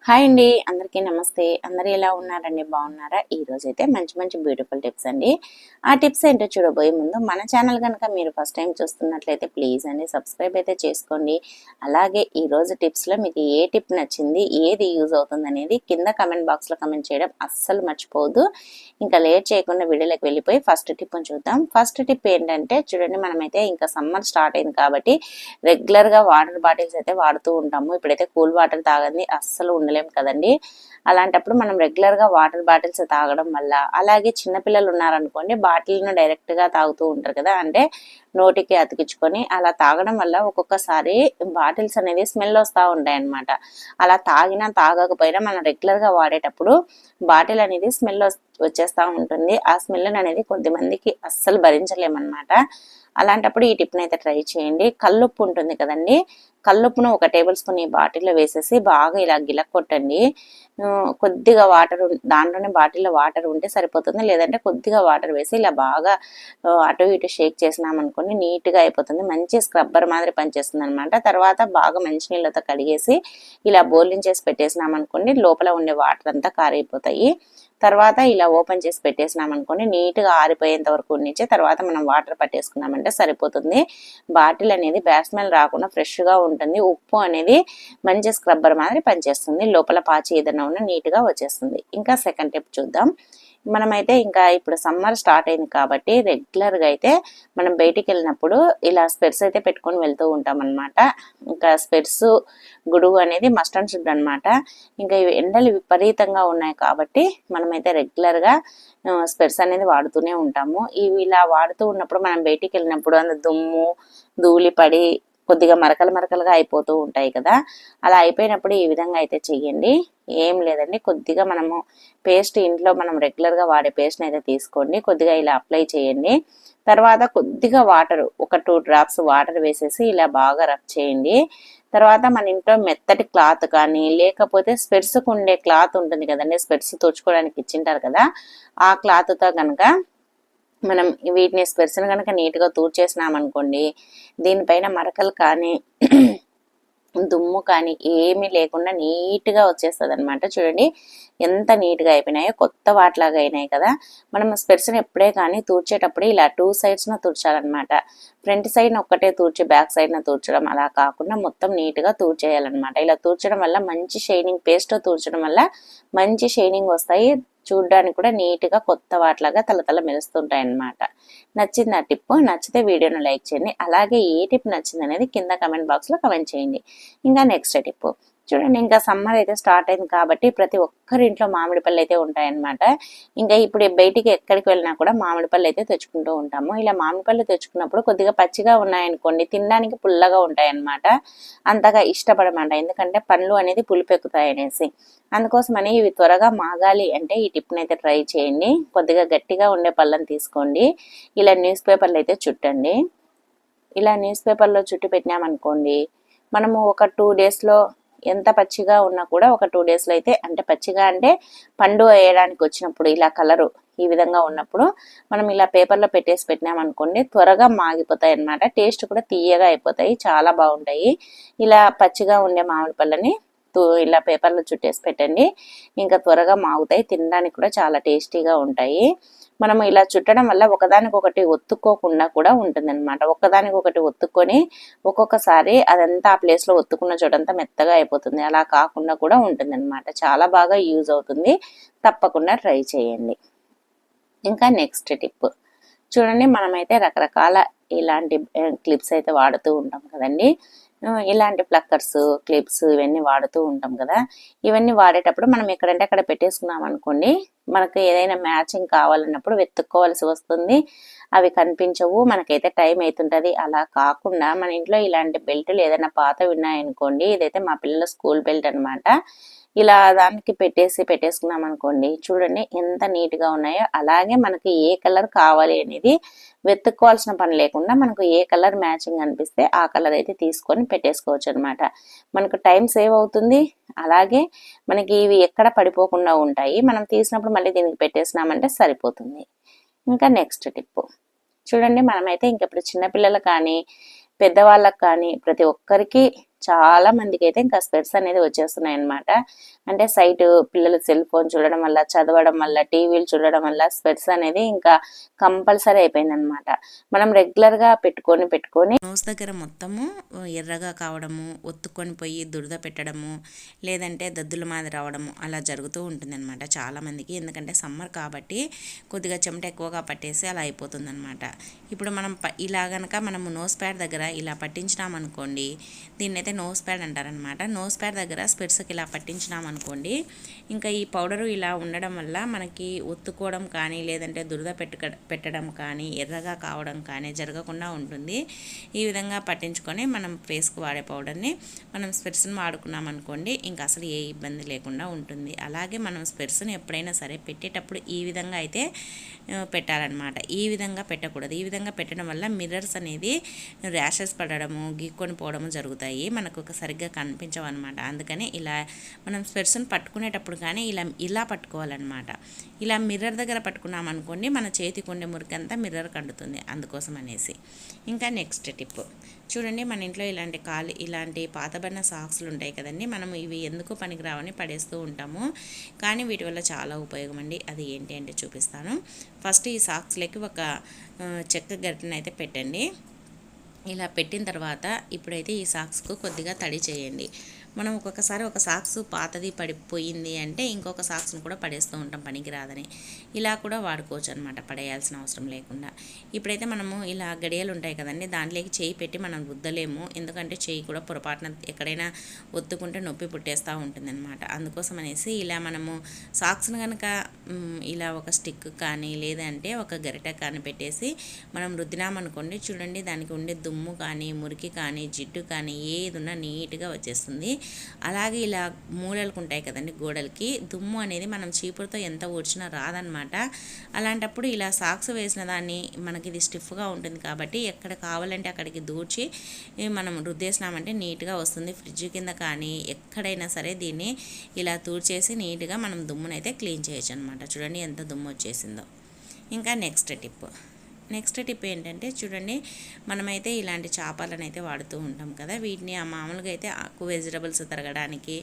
Hi అండి, అందరికీ నమస్తే. అందరూ ఎలా ఉన్నారండి? బాగున్నారా? ఈ రోజు అయితే మంచి మంచి బ్యూటిఫుల్ టిప్స్ అండి. ఆ టిప్స్ ఏంటో చూడబోయే ముందు మన ఛానల్ కనుక మీరు ఫస్ట్ టైం చూస్తున్నట్లయితే ప్లీజ్ అండి సబ్స్క్రైబ్ అయితే చేసుకోండి. అలాగే ఈ రోజు టిప్స్లో మీకు ఏ టిప్ నచ్చింది, ఏది యూజ్ అవుతుంది అనేది కింద కమెంట్ బాక్స్లో కమెంట్ చేయడం అస్సలు మర్చిపోవద్దు. ఇంకా లేట్ చేయకుండా వీడియోలోకి వెళ్ళిపోయి ఫస్ట్ టిప్ని చూద్దాం. ఫస్ట్ టిప్ ఏంటంటే చూడండి, మనమైతే ఇంకా సమ్మర్ స్టార్ట్ అయింది కాబట్టి రెగ్యులర్గా వాటర్ బాటిల్స్ అయితే వాడుతూ ఉంటాము. ఇప్పుడైతే కూల్ వాటర్ తాగండి అస్సలు ఉండలేము కదండి. అలాంటప్పుడు మనం రెగ్యులర్గా వాటర్ బాటిల్స్ తాగడం వల్ల, అలాగే చిన్నపిల్లలు ఉన్నారనుకోండి బాటిల్ను డైరెక్ట్గా తాగుతూ ఉంటారు కదా, అంటే నోటికి అతికించుకొని అలా తాగడం వల్ల ఒక్కొక్కసారి బాటిల్స్ అనేది స్మెల్ వస్తూ ఉంటాయి అన్నమాట. అలా తాగినా తాగకపోయినా మనం రెగ్యులర్గా వాడేటప్పుడు బాటిల్ అనేది స్మెల్ వచ్చేస్తూ ఉంటుంది. ఆ స్మెల్ అనేది కొద్దిమందికి అస్సలు భరించలేమన్నమాట. అలాంటప్పుడు ఈ టిప్ని అయితే ట్రై చేయండి. కల్లుప్పు ఉంటుంది కదండి, కల్లుప్పును 1 టేబుల్ స్పూన్ ఈ బాటిల్లో వేసేసి బాగా ఇలా గిలక్కొట్టండి. కొద్దిగా వాటర్, దాంట్లోనే బాటిల్లో వాటర్ ఉంటే సరిపోతుంది, లేదంటే కొద్దిగా వాటర్ వేసి ఇలా బాగా అటు ఇటు షేక్ చేసినామనుకోండి నీట్గా అయిపోతుంది. మంచి స్క్రబ్బర్ మాదిరి పనిచేస్తుంది అనమాట. తర్వాత బాగా మంచినీళ్ళతో కడిగేసి ఇలా బోర్లింగ్ చేసి పెట్టేసినామనుకోండి లోపల ఉండే వాటర్ అంతా కారైపోతాయి. తర్వాత ఇలా ఓపెన్ చేసి పెట్టేసినామనుకోండి నీట్గా ఆరిపోయేంత వరకు ఉంచి తర్వాత మనం వాటర్ పట్టేసుకున్నామంటే సరిపోతుంది. బాటిల్ అనేది బ్యాడ్ స్మెల్ రాకుండా ఫ్రెష్గా ఉంటుంది. ఉప్పు అనేది మంచి స్క్రబ్బర్ మాదిరి పనిచేస్తుంది. లోపల పాచి ఏదైనా ఉన్నా నీట్గా వచ్చేస్తుంది. ఇంకా సెకండ్ టిప్ చూద్దాం. మనమైతే ఇంకా ఇప్పుడు సమ్మర్ స్టార్ట్ అయింది కాబట్టి రెగ్యులర్గా అయితే మనం బయటికి వెళ్ళినప్పుడు ఇలా స్పెట్స్ అయితే పెట్టుకొని వెళ్తూ ఉంటాం అనమాట. ఇంకా స్పెట్స్, గొడుగు అనేది మస్ట్ అండ్ షుడ్ అనమాట. ఇంకా ఇవి ఎండలు విపరీతంగా ఉన్నాయి కాబట్టి మనమైతే రెగ్యులర్గా స్పెట్స్ అనేది వాడుతూనే ఉంటాము. ఇవి ఇలా వాడుతూ ఉన్నప్పుడు మనం బయటికి వెళ్ళినప్పుడు అంత దుమ్ము ధూళి పడి కొద్దిగా మరకలుగా అయిపోతూ ఉంటాయి కదా. అలా అయిపోయినప్పుడు ఈ విధంగా అయితే చెయ్యండి. ఏం లేదండి, కొద్దిగా మనము పేస్ట్, ఇంట్లో మనం రెగ్యులర్గా వాడే పేస్ట్ని అయితే తీసుకోండి, కొద్దిగా ఇలా అప్లై చేయండి. తర్వాత కొద్దిగా వాటర్, ఒక 2 డ్రాప్స్ వాటర్ వేసేసి ఇలా బాగా రబ్ చేయండి. తర్వాత మన ఇంట్లో మెత్తటి క్లాత్ కానీ లేకపోతే స్పెట్స్కు ఉండే క్లాత్ ఉంటుంది కదండి, స్పెట్స్ తుడుచుకోవడానికి ఇచ్చింటారు కదా, ఆ క్లాత్తో కనుక మనం వీటిని స్పెట్స్ని కనుక నీట్గా తూడ్చేసినామనుకోండి దీనిపైన మరకలు కానీ దుమ్ము కానీ ఏమీ లేకుండా నీట్గా వచ్చేస్తుంది అనమాట. చూడండి ఎంత నీట్గా అయిపోయినాయో, కొత్త వాటిలాగా అయినాయి కదా. మనం స్పెట్స్ని ఎప్పుడే కానీ తూడ్చేటప్పుడు ఇలా 2 సైడ్స్ను తూడ్చాలన్నమాట. ఫ్రంట్ సైడ్ని ఒక్కటే తూడ్చి బ్యాక్ సైడ్ను తూడ్చడం అలా కాకుండా మొత్తం నీట్గా తూడ్చేయాలన్నమాట. ఇలా తూడ్చడం వల్ల మంచి షైనింగ్, పేస్ట్తో తూడ్చడం వల్ల మంచి షైనింగ్ వస్తాయి. చూడ్డానికి కూడా నీట్గా కొత్త వాటిలాగా తలతల మెరుస్తుంటాయి అన్నమాట. నచ్చింది ఆ టిప్? నచ్చితే వీడియోను లైక్ చేయండి. అలాగే ఏ టిప్ నచ్చింది అనేది కింద కమెంట్ బాక్స్లో కమెంట్ చేయండి. ఇంకా నెక్స్ట్ టిప్ చూడండి, ఇంకా సమ్మర్ అయితే స్టార్ట్ అయింది కాబట్టి ప్రతి ఒక్కరి ఇంట్లో మామిడి పళ్ళు అయితే ఉంటాయన్నమాట. ఇంకా ఇప్పుడు బయటికి ఎక్కడికి వెళ్ళినా కూడా మామిడి పళ్ళు అయితే తెచ్చుకుంటూ ఉంటాము. ఇలా మామిడి పళ్ళు తెచ్చుకున్నప్పుడు కొద్దిగా పచ్చిగా ఉన్నాయనుకోండి తినడానికి పుల్లగా ఉంటాయన్నమాట. అంతగా ఇష్టపడమాట, ఎందుకంటే పండ్లు అనేది పులిపెక్కుతాయి అనేసి. అందుకోసమని ఇవి త్వరగా మాగాలి అంటే ఈ టిప్ని అయితే ట్రై చేయండి. కొద్దిగా గట్టిగా ఉండే పళ్ళని తీసుకోండి, ఇలా న్యూస్ పేపర్లు అయితే చుట్టండి. ఇలా న్యూస్ పేపర్లో చుట్టి పెట్టినామనుకోండి మనము ఒక 2 డేస్లో ఎంత పచ్చిగా ఉన్నా కూడా ఒక 2 డేస్లో అయితే, అంటే పచ్చిగా అంటే పండు వేయడానికి వచ్చినప్పుడు ఇలా కలరు ఈ విధంగా ఉన్నప్పుడు మనం ఇలా పేపర్లో పెట్టేసి పెట్టినామనుకోండి త్వరగా మాగిపోతాయి అన్నమాట. టేస్ట్ కూడా తీయగా అయిపోతాయి, చాలా బాగుంటాయి. ఇలా పచ్చిగా ఉండే మామిడి పళ్ళని ఇలా పేపర్లో చుట్టేసి పెట్టండి, ఇంకా త్వరగా మాగుతాయి, తినడానికి కూడా చాలా టేస్టీగా ఉంటాయి. మనము ఇలా చుట్టడం వల్ల ఒకదానికొకటి ఒత్తుకోకుండా కూడా ఉంటుంది అనమాట. ఒకదానికొకటి ఒత్తుకొని ఒక్కొక్కసారి అదంతా ఆ ప్లేస్లో ఒత్తుకున్న చోటంతా మెత్తగా అయిపోతుంది, అలా కాకుండా కూడా ఉంటుంది అనమాట. చాలా బాగా యూజ్ అవుతుంది, తప్పకుండా ట్రై చేయండి. ఇంకా నెక్స్ట్ టిప్ చూడండి, మనమైతే రకరకాల ఇలాంటి క్లిప్స్ అయితే వాడుతూ ఉంటాం కదండి. ఇలాంటి ప్లక్కర్స్, క్లిప్స్ ఇవన్నీ వాడుతూ ఉంటాం కదా. ఇవన్నీ వాడేటప్పుడు మనం ఎక్కడంటే అక్కడ పెట్టేసుకున్నాం అనుకోండి మనకు ఏదైనా మ్యాచింగ్ కావాలన్నప్పుడు వెతుక్కోవాల్సి వస్తుంది, అవి కనిపించవు, మనకైతే టైం అవుతుంటుంది. అలా కాకుండా మన ఇంట్లో ఇలాంటి బెల్టులు ఏదైనా పాతవి ఉన్నాయనుకోండి, ఇదైతే మా పిల్లల స్కూల్ బెల్ట్ అనమాట, ఇలా దానికి పెట్టేసుకున్నాం అనుకోండి చూడండి ఎంత నీట్గా ఉన్నాయో. అలాగే మనకి ఏ కలర్ కావాలి అనేది వెతుక్కోవాల్సిన పని లేకుండా మనకు ఏ కలర్ మ్యాచింగ్ అనిపిస్తే ఆ కలర్ అయితే తీసుకొని పెట్టేసుకోవచ్చు అనమాట. మనకు టైం సేవ్ అవుతుంది, అలాగే మనకి ఇవి ఎక్కడ పడిపోకుండా ఉంటాయి. మనం తీసినప్పుడు మళ్ళీ దీనికి పెట్టేసినామంటే సరిపోతుంది. ఇంకా నెక్స్ట్ టిప్ చూడండి, మనమైతే ఇంకెప్పుడు చిన్నపిల్లలకు కానీ పెద్దవాళ్ళకి కానీ ప్రతి ఒక్కరికి చాలా మందికి అయితే ఇంకా స్పెట్స్ అనేది వచ్చేస్తున్నాయి అనమాట. అంటే సైట్ పిల్లలు సెల్ ఫోన్ చూడడం వల్ల, చదవడం వల్ల, టీవీలు చూడడం వల్ల స్పెట్స్ అనేది ఇంకా కంపల్సరీ అయిపోయిందనమాట. మనం రెగ్యులర్గా పెట్టుకొని నోస్ దగ్గర మొత్తము ఎర్రగా కావడము, ఒత్తుకొని పోయి దురద పెట్టడము, లేదంటే దద్దుల మాదిరి రావడము అలా జరుగుతూ ఉంటుందన్నమాట చాలామందికి. ఎందుకంటే సమ్మర్ కాబట్టి కొద్దిగా చెమట ఎక్కువగా పట్టేసి అలా అయిపోతుందన్నమాట. ఇప్పుడు మనం ఇలా గనక మనము నోస్ ప్యాడ్ దగ్గర ఇలా పట్టించినామనుకోండి, దీన్ని అయితే నోస్ ప్యాడ్ అంటారనమాట. నోస్ ప్యాడ్ దగ్గర స్పెట్స్కి ఇలా పట్టించినామనుకోండి, ఇంకా ఈ పౌడరు ఇలా ఉండడం వల్ల మనకి ఒత్తుకోవడం కానీ, లేదంటే దురద పెట్టడం కానీ, ఎర్రగా కావడం కానీ జరగకుండా ఉంటుంది. ఈ విధంగా పట్టించుకొని మనం ఫేస్కి వాడే పౌడర్ని మనం స్పెట్స్ని వాడుకున్నాం అనుకోండి, ఇంకా అసలు ఏ ఇబ్బంది లేకుండా ఉంటుంది. అలాగే మనం స్పెట్స్ని ఎప్పుడైనా సరే పెట్టేటప్పుడు ఈ విధంగా అయితే పెట్టాలన్నమాట. ఈ విధంగా పెట్టకూడదు. ఈ విధంగా పెట్టడం వల్ల మిర్రర్స్ అనేది ర్యాషెస్ పడడము, గీక్కొని పోవడము జరుగుతాయి, మనకు సరిగ్గా కనిపించవు అనమాట. అందుకని ఇలా మనం స్పెట్స్ని పట్టుకునేటప్పుడు కానీ ఇలా పట్టుకోవాలన్నమాట. ఇలా మిర్రర్ దగ్గర పట్టుకున్నాం అనుకోండి, మన చేతికి ఉండే మురికంతా మిర్రర్ కండుతుంది. అందుకోసం అనేసి ఇంకా నెక్స్ట్ టిప్ చూడండి, మన ఇంట్లో ఇలాంటి పాతబడిన సాక్స్లు ఉంటాయి కదండి, మనం ఇవి ఎందుకు పనికిరావని పడేస్తూ ఉంటాము, కానీ వీటి వల్ల చాలా ఉపయోగం అండి. అది ఏంటి అంటే చూపిస్తాను. ఫస్ట్ ఈ సాక్స్లోకి ఒక చెక్క గరిటెని అయితే పెట్టండి. ఇలా పెట్టిన తర్వాత ఇప్పుడైతే ఈ సాక్స్కు కొద్దిగా తడి చేయండి. మనం ఒక్కొక్కసారి ఒక సాక్స్ పాతది పడిపోయింది అంటే ఇంకొక సాక్స్ను కూడా పడేస్తూ ఉంటాం పనికిరాదని. ఇలా కూడా వాడుకోవచ్చు అనమాట, పడేయాల్సిన అవసరం లేకుండా. ఇప్పుడైతే మనము ఇలా గడియలు ఉంటాయి కదండి, దాంట్లోకి చేయి పెట్టి మనం రుద్దలేము, ఎందుకంటే చేయి కూడా పొరపాటున ఎక్కడైనా ఒత్తుకుంటే నొప్పి పుట్టేస్తూ ఉంటుందన్నమాట. అందుకోసం అనేసి ఇలా మనము సాక్స్ను కనుక ఇలా ఒక స్టిక్ కానీ లేదంటే ఒక గరిట కానీ పెట్టేసి మనం రుద్దినామనుకోండి, చూడండి దానికి ఉండే దుమ్ము కానీ, మురికి కానీ, జిడ్డు కానీ ఏది ఉన్నా నీట్గా వచ్చేస్తుంది. అలాగే ఇలా మూలలకు ఉంటాయి కదండి గోడలకి, దుమ్ము అనేది మనం చీపురుతో ఎంత ఊడ్చినా రాదనమాట. అలాంటప్పుడు ఇలా సాక్స్ వేసిన దాన్ని మనకి ఇది స్టిఫ్గా ఉంటుంది కాబట్టి ఎక్కడ కావాలంటే అక్కడికి దూర్చి మనం రుద్దేసినామంటే నీట్గా వస్తుంది. ఫ్రిడ్జ్ కింద కానీ ఎక్కడైనా సరే దీన్ని ఇలా తూర్చేసి నీట్గా మనం దుమ్మునైతే క్లీన్ చేయొచ్చు అనమాట. చూడండి ఎంత దుమ్ము వచ్చేసిందో. ఇంకా నెక్స్ట్ టిప్ ఏంటంటే చూడండి, మనమైతే ఇలాంటి చాపలను అయితే వాడుతూ ఉంటాం కదా, వీటిని మామూలుగా అయితే ఆకు వెజిటబుల్స్ తరగడానికి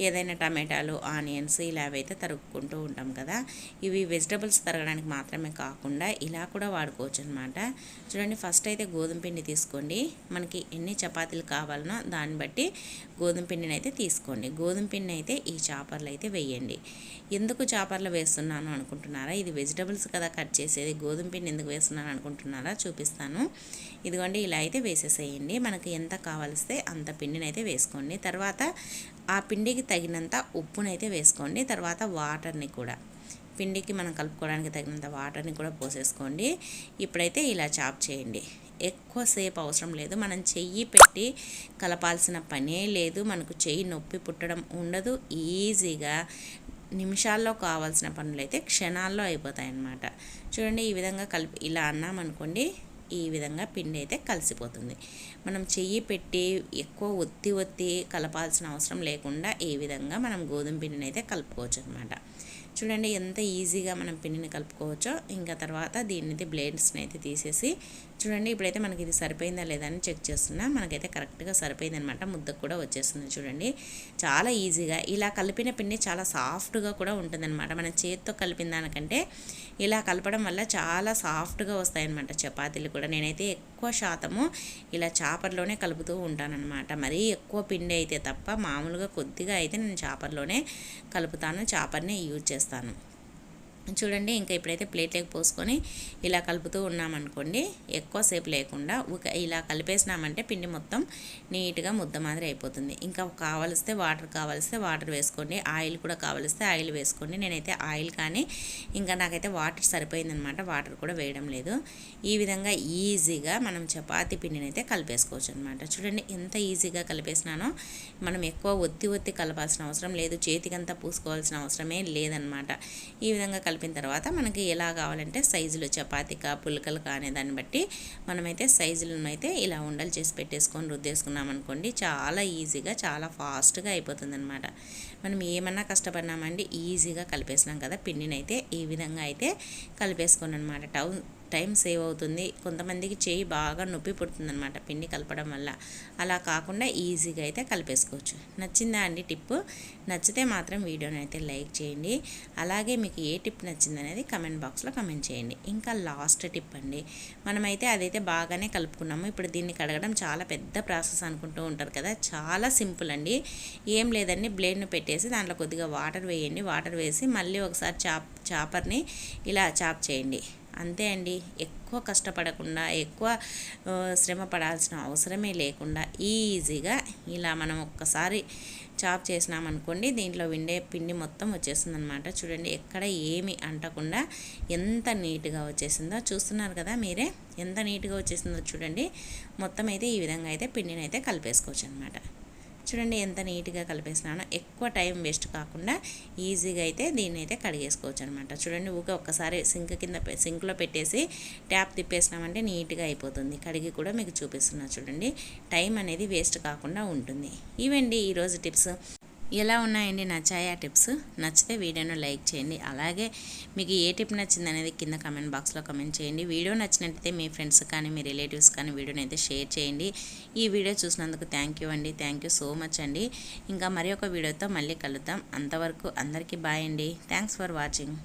ఏదైనా టమాటాలు, ఆనియన్స్ ఇలావైతే తరుగుకుంటూ ఉంటాం కదా, ఇవి వెజిటబుల్స్ తరగడానికి మాత్రమే కాకుండా ఇలా కూడా వాడుకోవచ్చు అనమాట. చూడండి, ఫస్ట్ అయితే గోధుమ పిండి తీసుకోండి. మనకి ఎన్ని చపాతీలు కావాలనో దాన్ని బట్టి గోధుమ పిండిని అయితే తీసుకోండి. గోధుమ పిండిని అయితే ఈ చాపర్లు అయితే వేయండి. ఎందుకు చాపర్లు వేస్తున్నాను అనుకుంటున్నారా? ఇది వెజిటబుల్స్ కదా కట్ చేసేది, గోధుమ పిండి ఎందుకు వేస్తున్నాను అనుకుంటున్నారా? చూపిస్తాను. ఇదిగోండి, ఇలా అయితే వేసేసేయండి. మనకి ఎంత కావాల్స్తే అంత పిండిని అయితే వేసుకోండి. తర్వాత ఆ పిండికి తగినంత ఉప్పునైతే వేసుకోండి. తర్వాత వాటర్ని కూడా, పిండికి మనం కలుపుకోవడానికి తగినంత వాటర్ని కూడా పోసేసుకోండి. ఇప్పుడైతే ఇలా చాప్ చేయండి. ఎక్కువసేపు అవసరం లేదు, మనం చెయ్యి పెట్టి కలపాల్సిన పనే లేదు, మనకు చెయ్యి నొప్పి పుట్టడం ఉండదు. ఈజీగా నిమిషాల్లో కావాల్సిన పనులు అయితే క్షణాల్లో అయిపోతాయి అన్నమాట. చూడండి, ఈ విధంగా ఇలా అన్నామనుకోండి, ఈ విధంగా పిండి అయితే కలిసిపోతుంది. మనం చెయ్యి పెట్టి ఎక్కువ ఒత్తి కలపాల్సిన అవసరం లేకుండా ఈ విధంగా మనం గోధుమ పిండిని అయితే కలుపుకోవచ్చు అనమాట. చూడండి ఎంత ఈజీగా మనం పిండిని కలుపుకోవచ్చో. ఇంకా తర్వాత దీన్ని బ్లేడ్స్ని అయితే తీసేసి చూడండి, ఇప్పుడైతే మనకి ఇది సరిపోయిందా లేదా అని చెక్ చేస్తున్నా. మనకైతే కరెక్ట్గా సరిపోయిందనమాట, ముద్దకు కూడా వచ్చేస్తుంది. చూడండి, చాలా ఈజీగా ఇలా కలిపిన పిండి చాలా సాఫ్ట్గా కూడా ఉంటుందన్నమాట. మన చేతితో కలిపిన దానికంటే ఇలా కలపడం వల్ల చాలా సాఫ్ట్గా వస్తాయన్నమాట చపాతీలు కూడా. నేనైతే ఎక్కువ శాతము ఇలా చాపర్లోనే కలుపుతూ ఉంటానన్నమాట. మరీ ఎక్కువ పిండి అయితే తప్ప మామూలుగా కొద్దిగా అయితే నేను చాపర్లోనే కలుపుతాను, చాపర్నే యూజ్ చేస్తాను. చూడండి, ఇంకా ఇప్పుడైతే ప్లేట్లోకి పోసుకొని ఇలా కలుపుతూ ఉన్నామనుకోండి, ఎక్కువసేపు లేకుండా ఇలా కలిపేసినామంటే పిండి మొత్తం నీట్గా ముద్ద మాదిరి అయిపోతుంది. ఇంకా కావలిస్తే వాటర్ వేసుకోండి, ఆయిల్ కూడా కావలిస్తే ఆయిల్ వేసుకోండి. నేనైతే ఆయిల్ కానీ ఇంకా నాకైతే వాటర్ సరిపోయిందనమాట, వాటర్ కూడా వేయడం లేదు. ఈ విధంగా ఈజీగా మనం చపాతీ పిండిని అయితే కలిపేసుకోవచ్చు అనమాట. చూడండి ఎంత ఈజీగా కలిపేసినానో. మనం ఎక్కువ ఒత్తి కలపాల్సిన అవసరం లేదు, చేతికంతా పూసుకోవాల్సిన అవసరమే లేదనమాట. ఈ విధంగా కలిపిన తర్వాత మనకి ఎలా కావాలంటే సైజులు చపాతీకా పుల్కలు కానీ దాన్ని బట్టి మనమైతే సైజులను అయితే ఇలా ఉండలు చేసి పెట్టేసుకొని రుద్దేసుకున్నాం అనుకోండి, చాలా ఈజీగా చాలా ఫాస్ట్గా అయిపోతుంది అనమాట. మనం ఏమన్నా కష్టపడినామండి, ఈజీగా కలిపేసినాం కదా పిండిని అయితే. ఈ విధంగా అయితే కలిపేసుకోండి అనమాట. టైం సేవ్ అవుతుంది. కొంతమందికి చేయి బాగా నొప్పి పుడుతుంది అనమాట పిండి కలపడం వల్ల. అలా కాకుండా ఈజీగా అయితే కలిపేసుకోవచ్చు. నచ్చిందా అండి టిప్పు? నచ్చితే మాత్రం వీడియోని అయితే లైక్ చేయండి. అలాగే మీకు ఏ టిప్ నచ్చింది అనేది కమెంట్ బాక్స్లో కమెంట్ చేయండి. ఇంకా లాస్ట్ టిప్ అండి, మనమైతే అదైతే బాగానే కలుపుకున్నాము. ఇప్పుడు దీన్ని కడగడం చాలా పెద్ద ప్రాసెస్ అనుకుంటూ ఉంటారు కదా, చాలా సింపుల్ అండి. ఏం లేదండి, బ్లేడ్ను పెట్టేసి దాంట్లో కొద్దిగా వాటర్ వేయండి. వాటర్ వేసి మళ్ళీ ఒకసారి చాపర్ని ఇలా చాప్ చేయండి. అంతే అండి. ఎక్కువ కష్టపడకుండా, ఎక్కువ శ్రమ పడాల్సిన అవసరమే లేకుండా ఈజీగా ఇలా మనం ఒక్కసారి చాప్ చేసినామనుకోండి, దీంట్లో పిండి మొత్తం వచ్చేస్తుంది అనమాట. చూడండి, ఎక్కడ ఏమి అంటకుండా ఎంత నీట్గా వచ్చేసిందో చూస్తున్నారు కదా మీరే, ఎంత నీట్గా వచ్చేసిందో చూడండి. మొత్తం అయితే ఈ విధంగా అయితే పిండిని అయితే కలిపేసుకోవచ్చు అనమాట. చూడండి ఎంత నీట్గా కలిపేసినానో. ఎక్కువ టైం వేస్ట్ కాకుండా ఈజీగా అయితే దీన్ని అయితే కడిగేసుకోవచ్చు అనమాట. చూడండి, ఒక్కసారి సింక్లో పెట్టేసి ట్యాప్ తిప్పేసినామంటే నీట్గా అయిపోతుంది. కడిగి కూడా మీకు చూపిస్తున్నా చూడండి, టైం అనేది వేస్ట్ కాకుండా ఉంటుంది. ఇవండి ఈరోజు టిప్స్. ఎలా ఉన్నాయండి? నచ్చాయా టిప్స్? నచ్చితే వీడియోను లైక్ చేయండి. అలాగే మీకు ఏ టిప్ నచ్చింది అనేది కింద కమెంట్ బాక్స్లో కమెంట్ చేయండి. వీడియో నచ్చినట్టయితే మీ ఫ్రెండ్స్ కానీ మీ రిలేటివ్స్ కానీ వీడియోని అయితే షేర్ చేయండి. ఈ వీడియో చూసినందుకు థ్యాంక్ యూ అండి. థ్యాంక్ యూ సో మచ్ అండి. ఇంకా మరి ఒక వీడియోతో మళ్ళీ కలుద్దాం. అంతవరకు అందరికీ బాయ్ అండి. Thanks for watching.